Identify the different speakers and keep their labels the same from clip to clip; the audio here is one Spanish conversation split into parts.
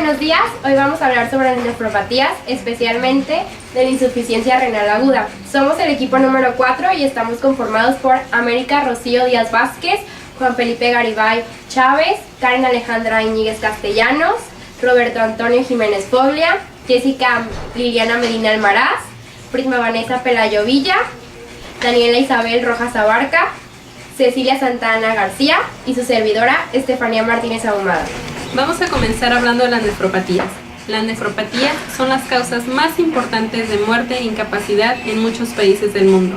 Speaker 1: buenos días. Hoy vamos a hablar sobre las nefropatías, especialmente de la insuficiencia renal aguda. Somos el equipo número 4 y estamos conformados por América Rocío Díaz Vázquez, Juan Felipe Garibay Chávez, Karen Alejandra Iñiguez Castellanos, Roberto Antonio Jiménez Foglia, Jessica Liliana Medina Almaraz, Prisma Vanessa Pelayo Villa, Daniela Isabel Rojas Abarca, Cecilia Santana García y su servidora Estefanía Martínez Ahumada.
Speaker 2: Vamos a comenzar hablando de las nefropatías. Las nefropatías son las causas más importantes de muerte e incapacidad en muchos países del mundo.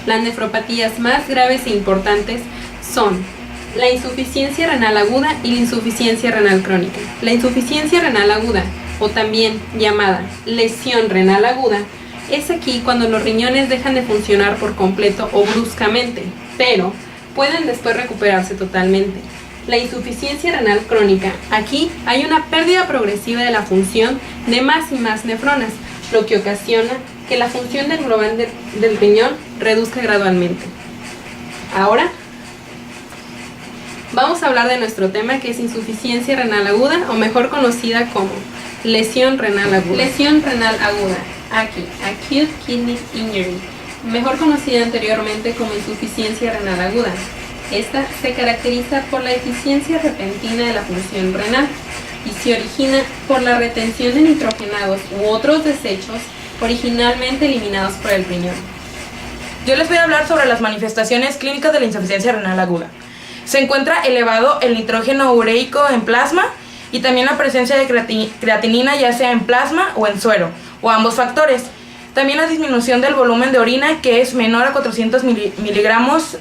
Speaker 2: Las nefropatías más graves e importantes son la insuficiencia renal aguda y la insuficiencia renal crónica. La insuficiencia renal aguda, o también llamada lesión renal aguda, es aquí cuando los riñones dejan de funcionar por completo o bruscamente, pero pueden después recuperarse totalmente. La insuficiencia renal crónica, aquí hay una pérdida progresiva de la función de más y más nefronas, lo que ocasiona que la función del global del riñón reduzca gradualmente. Ahora vamos a hablar de nuestro tema, que es insuficiencia renal aguda, o mejor conocida como lesión renal aguda. Lesión renal aguda, aquí, acute kidney injury, mejor conocida anteriormente como insuficiencia renal aguda. Esta se caracteriza por la deficiencia repentina de la función renal y se origina por la retención de nitrogenados u otros desechos originalmente eliminados por el riñón.
Speaker 3: Yo les voy a hablar sobre las manifestaciones clínicas de la insuficiencia renal aguda. Se encuentra elevado el nitrógeno ureico en plasma y también la presencia de creatinina, ya sea en plasma o en suero, o ambos factores. También la disminución del volumen de orina, que es menor a 400 mililitros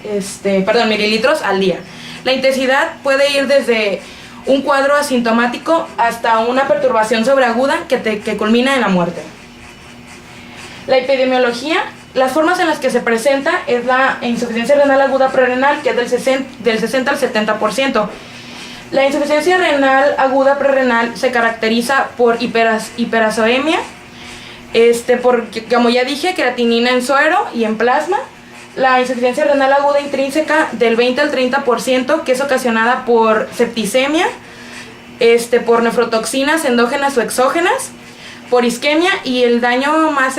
Speaker 3: al día. La intensidad puede ir desde un cuadro asintomático hasta una perturbación sobreaguda que culmina en la muerte. La epidemiología, las formas en las que se presenta es la insuficiencia renal aguda prerrenal, que es del 60 al 70%. La insuficiencia renal aguda prerrenal se caracteriza por hiperazoemia, como ya dije, creatinina en suero y en plasma. La insuficiencia renal aguda intrínseca del 20 al 30%, que es ocasionada por septicemia, por nefrotoxinas endógenas o exógenas, por isquemia, y el daño más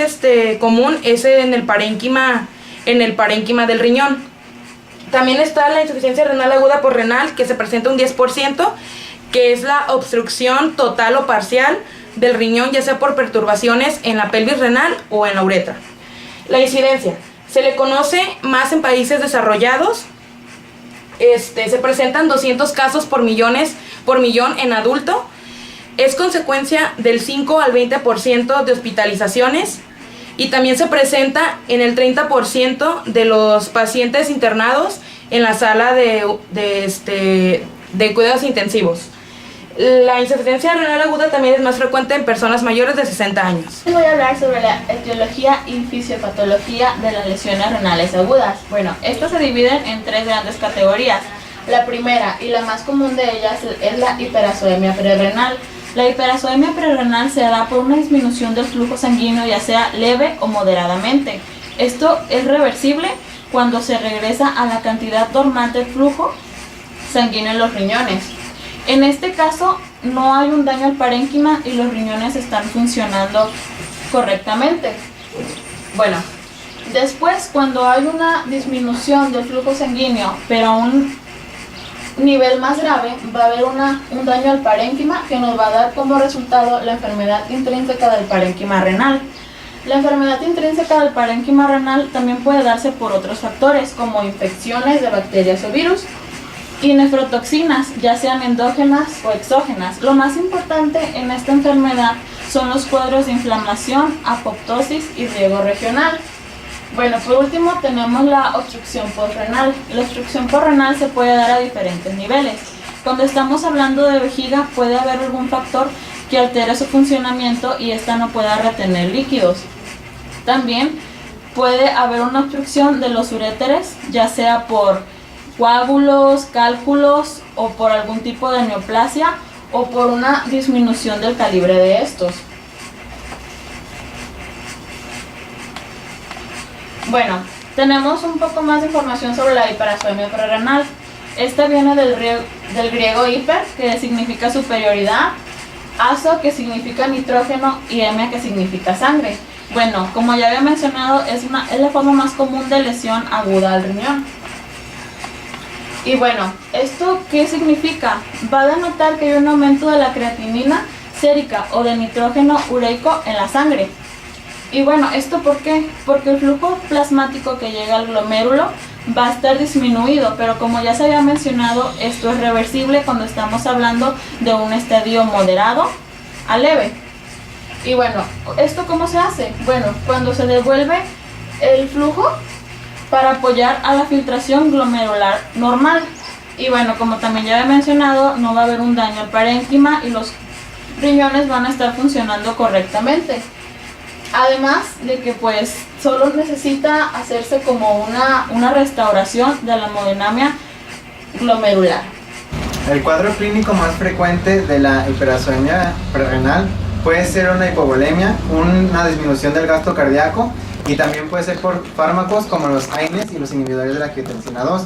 Speaker 3: común es en el parénquima del riñón. También está la insuficiencia renal aguda porrenal, que se presenta un 10%, que es la obstrucción total o parcial del riñón, ya sea por perturbaciones en la pelvis renal o en la uretra. La incidencia se le conoce más en países desarrollados. Se presentan 200 casos por millón en adulto. Es consecuencia del 5 al 20% de hospitalizaciones, y también se presenta en el 30% de los pacientes internados en la sala de cuidados intensivos. La insuficiencia renal aguda también es más frecuente en personas mayores de 60 años.
Speaker 4: Voy a hablar sobre la etiología y fisiopatología de las lesiones renales agudas. Bueno, estas se dividen en tres grandes categorías. La primera y la más común de ellas es la hiperazoemia prerrenal. La hiperazoemia prerrenal se da por una disminución del flujo sanguíneo, ya sea leve o moderadamente. Esto es reversible cuando se regresa a la cantidad normal de flujo sanguíneo en los riñones. En este caso no hay un daño al parénquima y los riñones están funcionando correctamente. Bueno, después, cuando hay una disminución del flujo sanguíneo, pero a un nivel más grave, va a haber un daño al parénquima, que nos va a dar como resultado la enfermedad intrínseca del parénquima renal. La enfermedad intrínseca del parénquima renal también puede darse por otros factores, como infecciones de bacterias o virus, y nefrotoxinas, ya sean endógenas o exógenas. Lo más importante en esta enfermedad son los cuadros de inflamación, apoptosis y riego regional. Bueno, por último tenemos la obstrucción posrenal. La obstrucción posrenal se puede dar a diferentes niveles. Cuando estamos hablando de vejiga, puede haber algún factor que altere su funcionamiento y esta no pueda retener líquidos. También puede haber una obstrucción de los uréteres, ya sea por coágulos, cálculos o por algún tipo de neoplasia o por una disminución del calibre de estos. Bueno, tenemos un poco más de información sobre la hiperazoemia prerrenal. Esta viene del griego hiper, que significa superioridad, azo, que significa nitrógeno, y hemia, que significa sangre. Bueno, como ya había mencionado, es la forma más común de lesión aguda al riñón. Y bueno, ¿esto qué significa? Va a denotar que hay un aumento de la creatinina sérica o de nitrógeno ureico en la sangre. Y bueno, ¿esto por qué? Porque el flujo plasmático que llega al glomérulo va a estar disminuido, pero como ya se había mencionado, esto es reversible cuando estamos hablando de un estadio moderado a leve. Y bueno, ¿esto cómo se hace? Bueno, cuando se devuelve el flujo para apoyar a la filtración glomerular normal. Y bueno, como también ya había mencionado, no va a haber un daño al parénquima y los riñones van a estar funcionando correctamente. Además de que pues solo necesita hacerse como una restauración de la hemodinamia glomerular.
Speaker 5: El cuadro clínico más frecuente de la hiperacemia prerrenal puede ser una hipovolemia, una disminución del gasto cardíaco, y también puede ser por fármacos como los AINES y los inhibidores de la angiotensina 2.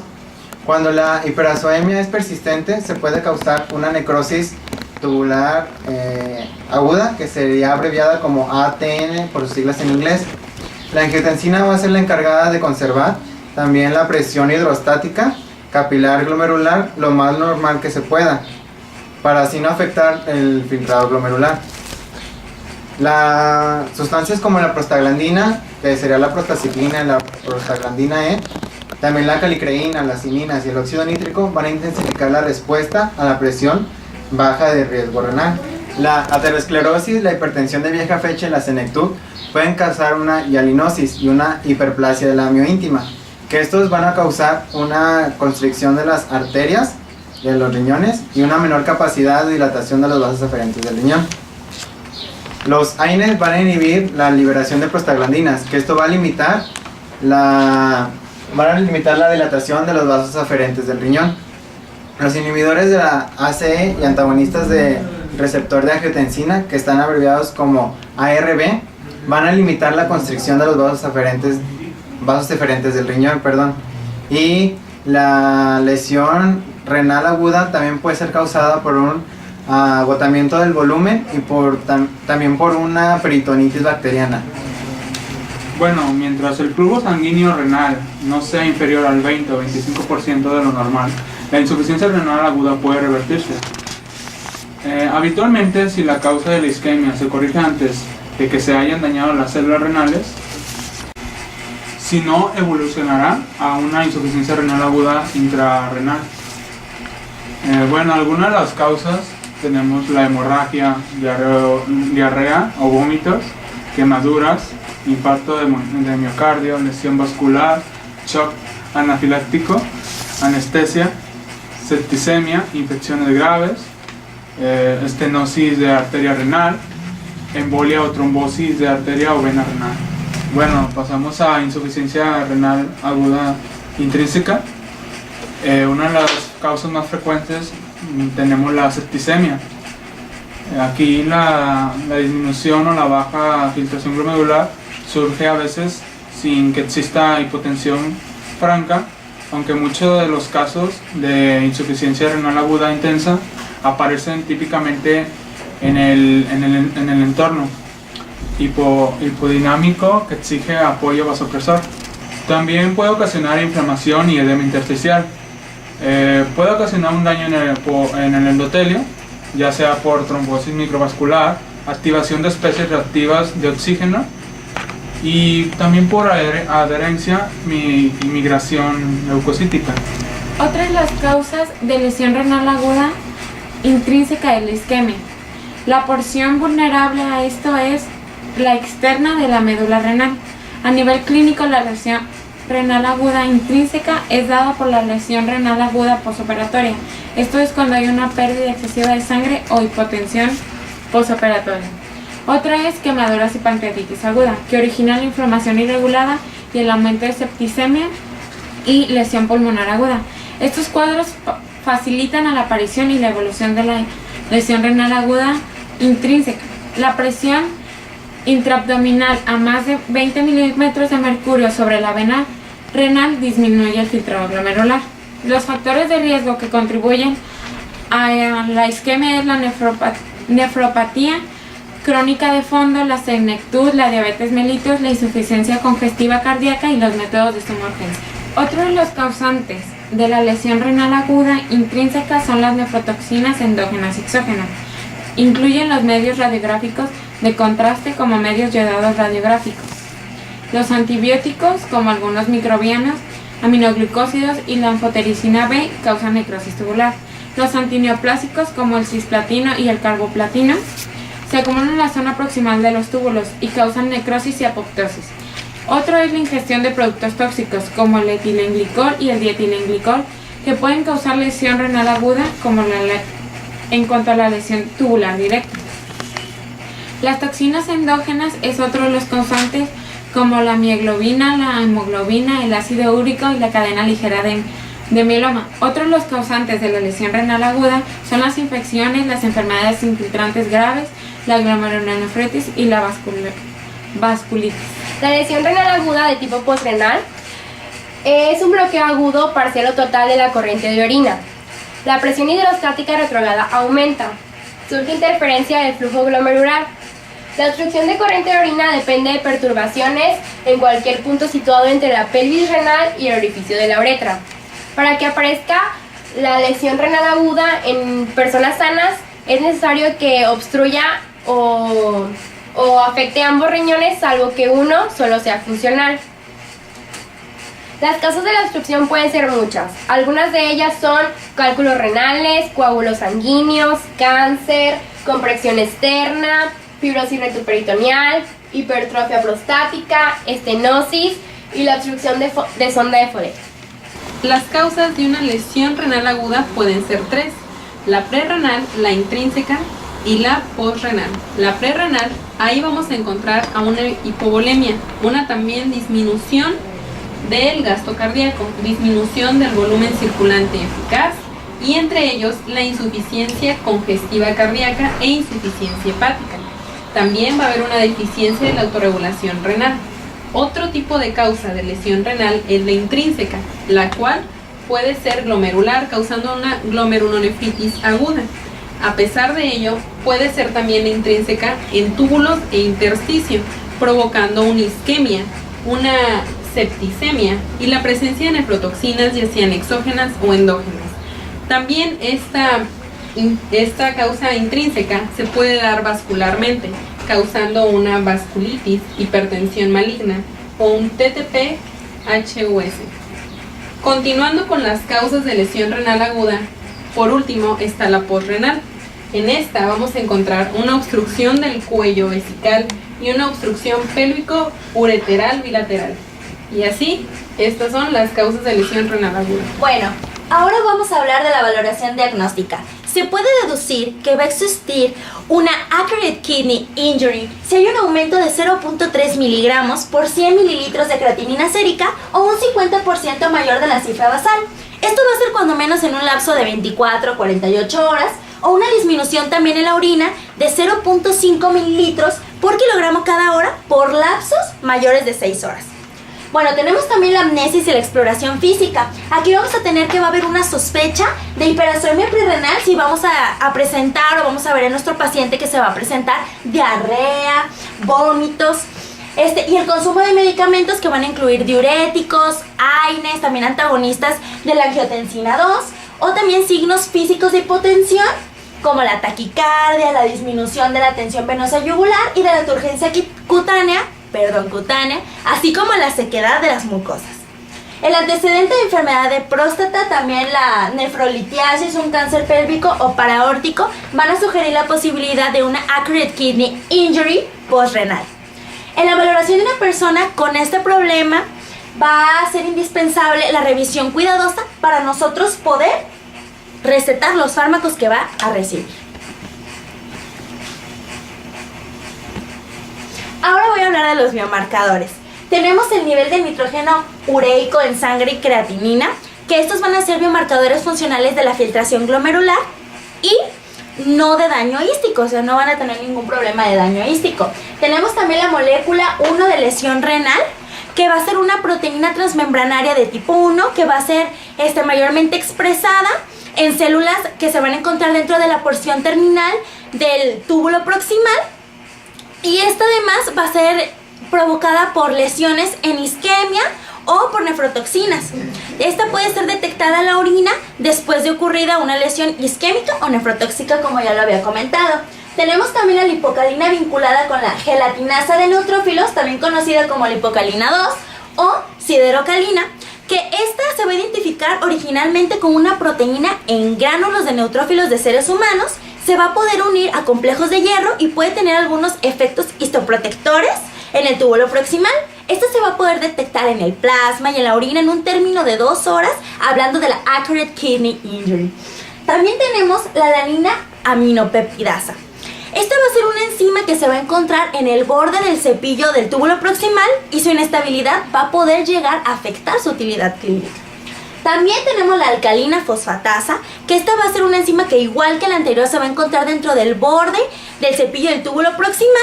Speaker 5: Cuando la hiperacemia es persistente, se puede causar una necrosis tubular aguda, que sería abreviada como ATN por sus siglas en inglés. La angiotensina va a ser la encargada de conservar también la presión hidrostática capilar glomerular lo más normal que se pueda, para así no afectar el filtrado glomerular. Las sustancias como la prostaglandina, que sería la prostaciclina y la prostaglandina E, también la calicreína, las cininas y el óxido nítrico van a intensificar la respuesta a la presión baja de riesgo renal. La aterosclerosis, la hipertensión de vieja fecha y la senectud pueden causar una hialinosis y una hiperplasia de la mioíntima, que estos van a causar una constricción de las arterias de los riñones y una menor capacidad de dilatación de los vasos aferentes del riñón. Los AINES van a inhibir la liberación de prostaglandinas, que esto va a limitar la dilatación de los vasos aferentes del riñón. Los inhibidores de la ACE y antagonistas de receptor de angiotensina, que están abreviados como ARB, van a limitar la constricción de los vasos eferentes del riñón, Y la lesión renal aguda también puede ser causada por un agotamiento del volumen y también por una peritonitis bacteriana.
Speaker 6: Bueno, mientras el flujo sanguíneo renal no sea inferior al 20 o 25% de lo normal, la insuficiencia renal aguda puede revertirse. Habitualmente, si la causa de la isquemia se corrige antes de que se hayan dañado las células renales, si no, evolucionará a una insuficiencia renal aguda intrarrenal. Bueno, algunas de las causas tenemos la hemorragia, diarrea o vómitos, quemaduras, infarto de miocardio, lesión vascular, shock anafiláctico, anestesia, septicemia, infecciones graves, estenosis de arteria renal, embolia o trombosis de arteria o vena renal. Bueno, pasamos a insuficiencia renal aguda intrínseca. Una de las causas más frecuentes tenemos la septicemia. Aquí la disminución o la baja filtración glomerular surge a veces sin que exista hipotensión franca, aunque muchos de los casos de insuficiencia renal aguda intensa aparecen típicamente en el entorno hipodinámico que exige apoyo vasopresor. También puede ocasionar inflamación y edema intersticial. Puede ocasionar un daño en el endotelio, ya sea por trombosis microvascular, activación de especies reactivas de oxígeno y también por adherencia y migración leucocítica.
Speaker 7: Otra de las causas de lesión renal aguda intrínseca es la isquemia. La porción vulnerable a esto es la externa de la médula renal. A nivel clínico, la lesión renal aguda intrínseca es dada por la lesión renal aguda postoperatoria. Esto es cuando hay una pérdida excesiva de sangre o hipotensión postoperatoria. Otra es quemaduras y pancreatitis aguda, que origina la inflamación irregulada y el aumento de septicemia y lesión pulmonar aguda. Estos cuadros facilitan a la aparición y la evolución de la lesión renal aguda intrínseca. La presión intraabdominal a más de 20 milímetros de mercurio sobre la vena renal disminuye el filtrado glomerular. Los factores de riesgo que contribuyen a la isquemia es la nefropatía crónica de fondo, la senectud, la diabetes mellitus, la insuficiencia congestiva cardíaca y los métodos de suma urgencia. Otro de los causantes de la lesión renal aguda intrínseca son las nefrotoxinas endógenas y exógenas. Incluyen los medios radiográficos de contraste como medios yodados radiográficos, los antibióticos como algunos microbianos, aminoglucósidos y la anfotericina B causan necrosis tubular. Los antineoplásicos como el cisplatino y el carboplatino se acumulan en la zona proximal de los túbulos y causan necrosis y apoptosis. Otro es la ingestión de productos tóxicos como el etilenglicol y el dietilenglicol que pueden causar lesión renal aguda en cuanto a la lesión tubular directa. Las toxinas endógenas es otro de los causantes como la mioglobina, la hemoglobina, el ácido úrico y la cadena ligera de mieloma. Otros de los causantes de la lesión renal aguda son las infecciones, las enfermedades infiltrantes graves, la glomerulonefritis y la vasculitis.
Speaker 1: La lesión renal aguda de tipo postrenal es un bloqueo agudo, parcial o total de la corriente de orina. La presión hidrostática retrograda aumenta. Surge interferencia del flujo glomerular. La obstrucción de corriente de orina depende de perturbaciones en cualquier punto situado entre la pelvis renal y el orificio de la uretra. Para que aparezca la lesión renal aguda en personas sanas, es necesario que obstruya o afecte ambos riñones, salvo que uno solo sea funcional. Las causas de la obstrucción pueden ser muchas. Algunas de ellas son cálculos renales, coágulos sanguíneos, cáncer, compresión externa, fibrosis retroperitoneal, hipertrofia prostática, estenosis y la obstrucción de sonda de Foley.
Speaker 2: Las causas de una lesión renal aguda pueden ser tres: la prerrenal, la intrínseca y la postrenal. La prerrenal, ahí vamos a encontrar a una hipovolemia, una también disminución del gasto cardíaco, disminución del volumen circulante eficaz y entre ellos la insuficiencia congestiva cardíaca e insuficiencia hepática. También va a haber una deficiencia de la autorregulación renal. Otro tipo de causa de lesión renal es la intrínseca, la cual puede ser glomerular, causando una glomerulonefritis aguda. A pesar de ello, puede ser también intrínseca en túbulos e intersticio, provocando una isquemia, una septicemia y la presencia de nefrotoxinas, ya sean exógenas o endógenas. También esta causa intrínseca se puede dar vascularmente, causando una vasculitis, hipertensión maligna o un TTP-HUS. Continuando con las causas de lesión renal aguda, por último está la postrenal. En esta vamos a encontrar una obstrucción del cuello vesical y una obstrucción pélvico-ureteral bilateral. Y así, estas son las causas de lesión renal aguda.
Speaker 8: Bueno, ahora vamos a hablar de la valoración diagnóstica. Se puede deducir que va a existir una Acquired Kidney Injury si hay un aumento de 0.3 miligramos por 100 mililitros de creatinina sérica o un 50% mayor de la cifra basal. Esto va a ser cuando menos en un lapso de 24 a 48 horas o una disminución también en la orina de 0.5 mililitros por kilogramo cada hora por lapsos mayores de 6 horas. Bueno, tenemos también la amnesis y la exploración física. Aquí vamos a tener que va a haber una sospecha de hiperosmia prerrenal si vamos a presentar o vamos a ver en nuestro paciente que se va a presentar diarrea, vómitos, y el consumo de medicamentos que van a incluir diuréticos, AINES, también antagonistas de la angiotensina 2 o también signos físicos de hipotensión como la taquicardia, la disminución de la tensión venosa yugular y de la turgencia cutánea, así como la sequedad de las mucosas. El antecedente de enfermedad de próstata, también la nefrolitiasis, un cáncer pélvico o paraórtico, van a sugerir la posibilidad de una Acquired Kidney Injury postrenal. En la valoración de una persona con este problema va a ser indispensable la revisión cuidadosa para nosotros poder recetar los fármacos que va a recibir. Ahora voy a hablar de los biomarcadores. Tenemos el nivel de nitrógeno ureico en sangre y creatinina, que estos van a ser biomarcadores funcionales de la filtración glomerular y no de daño ístico, o sea, no van a tener ningún problema de daño ístico. Tenemos también la molécula 1 de lesión renal, que va a ser una proteína transmembranaria de tipo 1, que va a ser mayormente expresada en células que se van a encontrar dentro de la porción terminal del túbulo proximal, y esta además va a ser provocada por lesiones en isquemia o por nefrotoxinas. Esta puede ser detectada en la orina después de ocurrida una lesión isquémica o nefrotóxica, como ya lo había comentado. Tenemos también la lipocalina vinculada con la gelatinasa de neutrófilos, también conocida como lipocalina 2 o siderocalina, que esta se va a identificar originalmente con una proteína en gránulos de neutrófilos de seres humanos. Se va a poder unir a complejos de hierro y puede tener algunos efectos histoprotectores en el túbulo proximal. Esta se va a poder detectar en el plasma y en la orina en un término de 2 horas, hablando de la Accurate Kidney Injury. También tenemos la alanina aminopeptidasa. Esta va a ser una enzima que se va a encontrar en el borde del cepillo del túbulo proximal y su inestabilidad va a poder llegar a afectar su utilidad clínica. También tenemos la alcalina fosfatasa, que esta va a ser una enzima que, igual que la anterior, se va a encontrar dentro del borde del cepillo del túbulo proximal,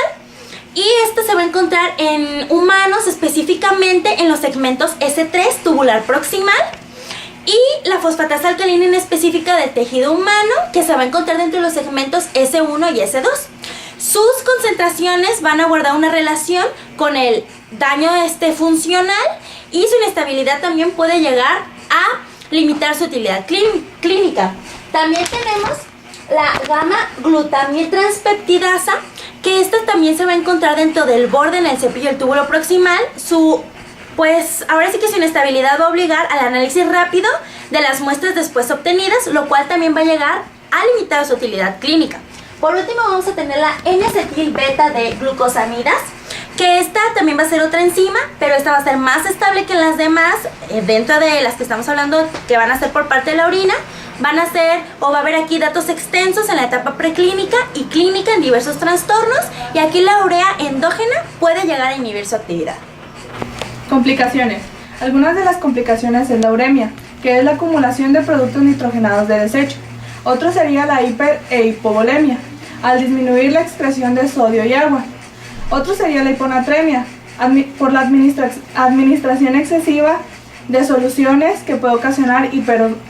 Speaker 8: y esta se va a encontrar en humanos, específicamente en los segmentos S3 tubular proximal, y la fosfatasa alcalina en específica del tejido humano, que se va a encontrar dentro de los segmentos S1 y S2. Sus concentraciones van a guardar una relación con el daño funcional, y su inestabilidad también puede llegar a limitar su utilidad clínica. También tenemos la gamma glutamiltranspeptidasa, que esta también se va a encontrar dentro del borde en el cepillo del túbulo proximal. Ahora sí que su inestabilidad va a obligar al análisis rápido de las muestras después obtenidas, lo cual también va a llegar a limitar su utilidad clínica. Por último, vamos a tener la N-acetilbeta de glucosamidas, que esta también va a ser otra enzima, pero esta va a ser más estable que las demás. Dentro de las que estamos hablando, que van a ser por parte de la orina, va a haber aquí datos extensos en la etapa preclínica y clínica en diversos trastornos, y aquí la urea endógena puede llegar a inhibir su actividad.
Speaker 9: Complicaciones. Algunas de las complicaciones es la uremia, que es la acumulación de productos nitrogenados de desecho. Otro sería la hiper e hipovolemia, al disminuir la excreción de sodio y agua. Otro sería la hiponatremia, por la administración excesiva de soluciones, que puede ocasionar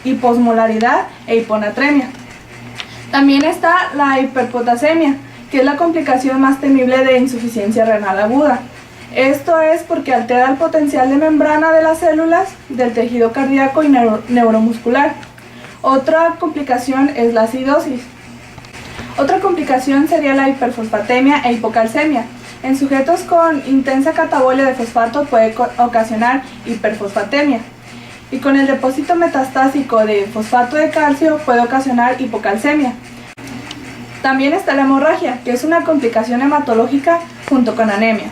Speaker 9: hiposmolaridad e hiponatremia. También está la hiperpotasemia, que es la complicación más temible de insuficiencia renal aguda. Esto es porque altera el potencial de membrana de las células del tejido cardíaco y neuromuscular. Otra complicación es la acidosis. Otra complicación sería la hiperfosfatemia e hipocalcemia. En sujetos con intensa catabolia de fosfato puede ocasionar hiperfosfatemia. Y con el depósito metastásico de fosfato de calcio puede ocasionar hipocalcemia. También está la hemorragia, que es una complicación hematológica junto con anemia.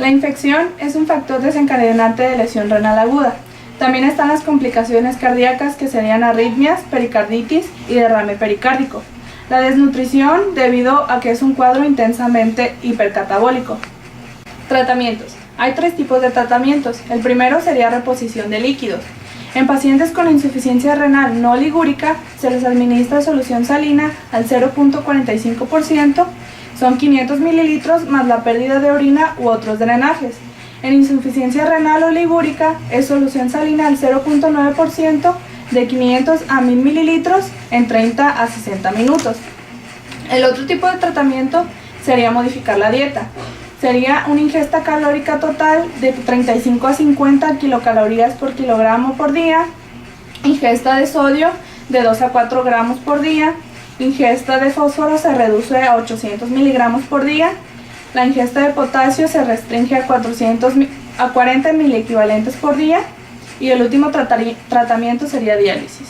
Speaker 9: La infección es un factor desencadenante de lesión renal aguda. También están las complicaciones cardíacas, que serían arritmias, pericarditis y derrame pericárdico. La desnutrición, debido a que es un cuadro intensamente hipercatabólico. Tratamientos. Hay 3 tipos de tratamientos. El primero sería reposición de líquidos. En pacientes con insuficiencia renal no ligúrica se les administra solución salina al 0.45%, son 500 mililitros más la pérdida de orina u otros drenajes. En insuficiencia renal oligúrica es solución salina al 0.9%, de 500 a 1000 mililitros en 30 a 60 minutos. El otro tipo de tratamiento sería modificar la dieta. Sería una ingesta calórica total de 35 a 50 kilocalorías por kilogramo por día, ingesta de sodio de 2 a 4 gramos por día, ingesta de fósforo se reduce a 800 miligramos por día, la ingesta de potasio se restringe a 40 miliequivalentes por día, y el último tratamiento sería diálisis.